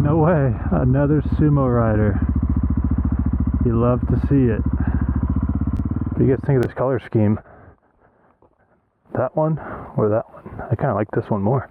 No way, another sumo rider. You love to see it. What do you guys think of this color scheme? That one or that one? I kind of like this one more.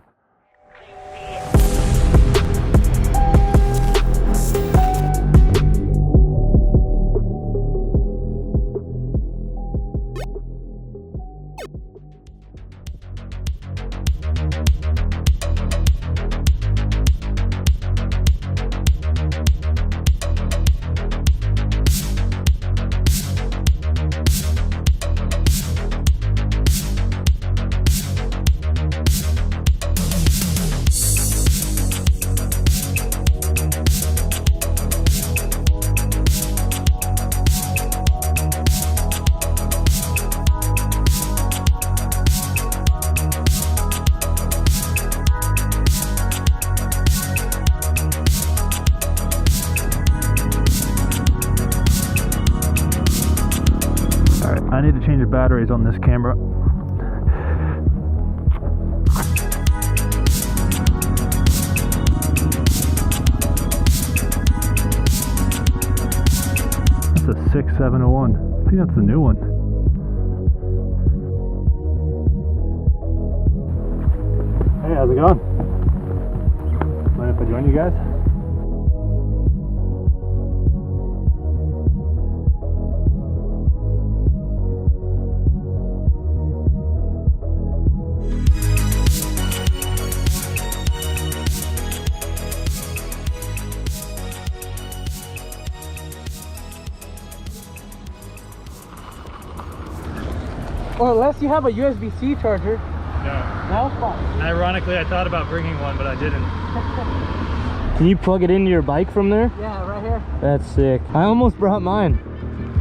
I need to change the batteries on this camera. That's a 6701. I think that's the new one. Hey, how's it going? Mind if I join you guys? Well, unless you have a USB-C charger. No. Now it's fine. Ironically, I thought about bringing one, but I didn't. Can you plug it into your bike from there? Yeah, right here. That's sick. I almost brought mine.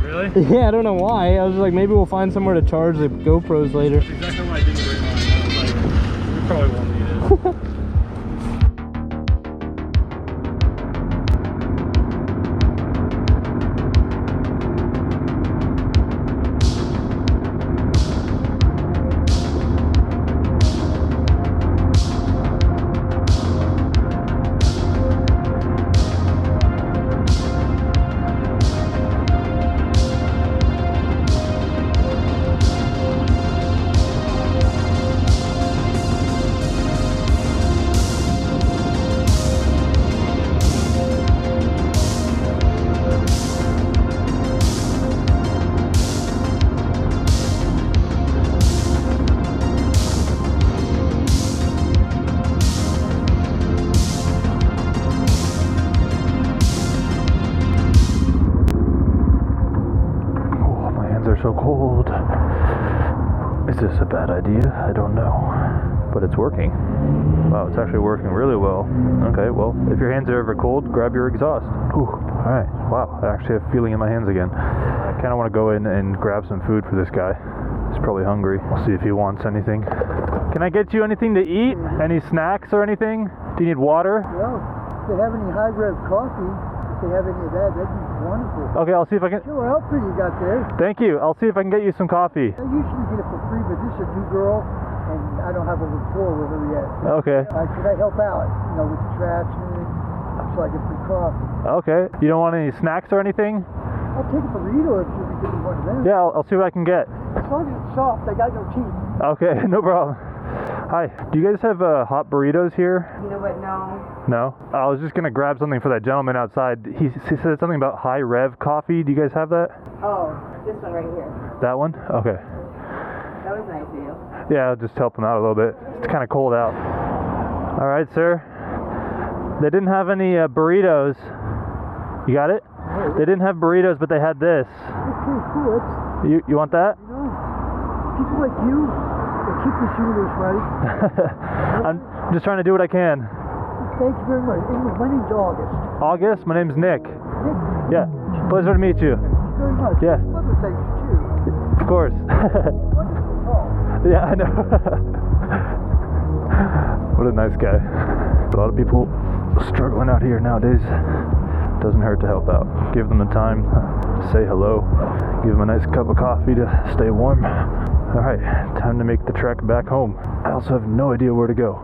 Really? Yeah, I don't know why. I was like, maybe we'll find somewhere to charge the GoPros later. That's exactly why I didn't bring mine. I was like, we probably won't need it. They're so cold. Is this a bad idea? I don't know. But it's working. Wow, it's actually working really well. Okay, well, if your hands are ever cold, grab your exhaust. Ooh, alright. Wow, I actually have feeling in my hands again. I kind of want to go in and grab some food for this guy. He's probably hungry. We'll see if he wants anything. Can I get you anything to eat? Any snacks or anything? Do you need water? Well, if they have any high-rev coffee, if they have any of that, that'd be wonderful. Okay, I'll see if I can... Sure, how pretty you got there. Thank you. I'll see if I can get you some coffee. I usually get it for free, but this is a new girl, and I don't have a rapport with her yet. So Okay. should I help out, with the trash and everything, so I get free coffee? Okay. You don't want any snacks or anything? I'll take a burrito if you can give me one of them. Yeah, I'll see what I can get. As long as it's soft, I got no teeth. Okay, no problem. Hi, do you guys have hot burritos here? You know what, no. No? I was just going to grab something for that gentleman outside. He said something about high rev coffee. Do you guys have that? Oh, this one right here. That one? Okay. That was nice of you. Yeah, I'll just help him out a little bit. It's kind of cold out. All right, sir. They didn't have any burritos. You got it? They didn't have burritos, but they had this. Okay, cool. You want that? People like you, they keep this universe right. I'm just trying to do what I can. Thank you very much. My name's August. August? My name's Nick. Nick? Yeah. Pleasure to meet you. Thank you very much. Yeah. Mother thanks you too. Of course. Wonderful talk. Yeah, I know. What a nice guy. A lot of people struggling out here nowadays. Doesn't hurt to help out. Give them the time to say hello. Give them a nice cup of coffee to stay warm. Alright, time to make the trek back home. I also have no idea where to go.